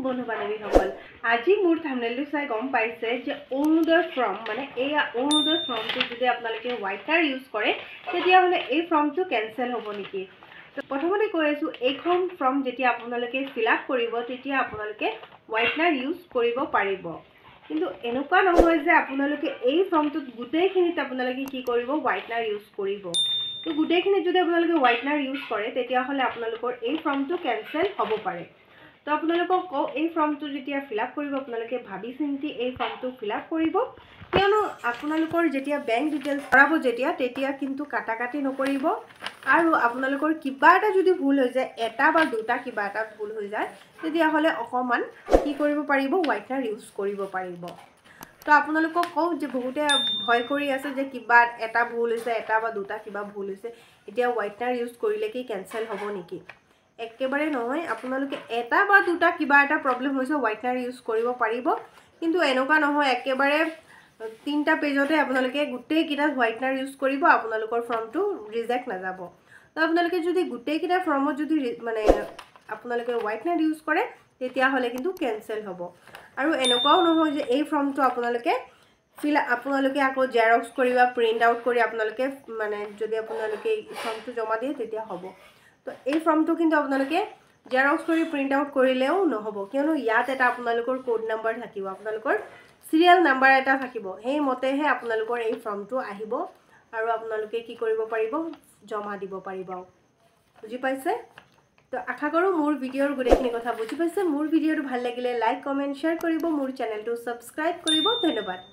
বন্ধু বান্ধৱীসকল আজি মোৰ থাম্বনেইলটো চাই গম পাইছে যে অৰুণোদয় ফৰ্ম মানে এই অৰুণোদয় ফৰ্মটো যদি আপোনালোকে হোৱাইটনাৰ ইউজ কৰে তেতিয়াহ'লে এই ফৰ্মটো কেনচেল হ'ব নেকি প্ৰথমতে কৈ আছোঁ এইখন ফৰ্ম যেতিয়া আপোনালোকে ফিল আপ কৰিব তেতিয়া আপোনালোকে হোৱাইটনাৰ ইউজ কৰিব পাৰিব কিন্তু এনেকুৱা নহয় যে আপোনালোকে এই ফৰ্মটোত গোটেইখিনিত আপোনালোকে কি কৰিব হোৱাইটনাৰ ইউজ কৰিব তো গোটেইখিনি যদি আপোনালোকে হোৱাইটনাৰ ইউজ কৰে তেতিয়াহ'লে আপোনালোকৰ এই ফৰ্মটো কেনচেল হ'ব পাৰে তো আপোনালোকক কওঁ এই ফৰ্মটো যেতিয়া ফিল আপ কৰিব আপোনালোকে ভাবি চিন্তি এই ফৰ্মটো ফিল আপ কৰিব কিয়নো আপোনালোকৰ যেতিয়া বেংক ডিটেইলছ ভৰাব তেতিয়া কিন্তু কাটাকাটি নকৰিব আৰু আপোনালোকৰ কিবা এটা যদি ভুল হৈ যায় এটা বা দুটা কিবা এটা ভুল হৈ যায় তেতিয়াহ'লে অকমান কি কৰিব পাৰিব হোৱাইটনাৰ ইউজ কৰিব পাৰিব তো আপোনালোকক কওঁ যে বহুতে ভয় কৰি আছে যে কিবা এটা ভুল হৈছে এটা বা দুটা কিবা ভুল হৈছে এতিয়া হোৱাইটনাৰ ইউজ কৰিলে কি কেনসেল হ'ব নেকি একেবাৰে নহয় আপোনালোকে এটা বা দুটা কিবা এটা প্ৰবলেম হৈছে হোৱাইটনাৰ ইউজ কৰিব পাৰিব কিন্তু এনেকুৱা নহয় একেবাৰে তিনটা পেজতে আপোনালোকে গোটেই কিটা হোৱাইটনাৰ ইউজ কৰিব আপোনালোকৰ ফৰ্মটো ৰিজেক্ট নাযাব তো আপোনালোকে যদি গোটেই কিটা ফৰ্মত যদি মানে আপোনালোকে হোৱাইটনাৰ ইউজ কৰে তেতিয়াহ'লে কিন্তু কেনসেল হ'ব আৰু এনেকুৱাও নহয় যে এই ফৰ্মটো আপোনালোকে আপোনালোকে আকৌ জেৰক্স কৰিবা প্ৰিন্ট আউট কৰি আপোনালোকে মানে যদি আপোনালোকে এই ফৰ্মটো জমা দিয়ে তেতিয়া হ'ব তো এই ফৰ্মটো কিন্তু আপোনালোকে জেৰক্স কৰি প্ৰিন্ট আউট কৰিলেও নহ'ব কিয়নো ইয়াত এটা আপোনালোকৰ কোড নাম্বাৰ থাকিব আপোনালোকৰ সিৰিয়াল নাম্বাৰ এটা থাকিব সেই মতেহে আপোনালোকৰ এই ফৰ্মটো আহিব আৰু আপোনালোকে কি কৰিব পাৰিব জমা দিব পাৰিব বুজি পাইছে তো আশা কৰো মোৰ ভিডিওৰ গোটেইখিনি কথা বুজি পাইছে মোৰ ভিডিওটো ভাল লাগিলে লাইক কমেন্ট শেয়াৰ কৰিব মোৰ চেনেলটো সাবস্ক্ৰাইব কৰিব ধন্যবাদ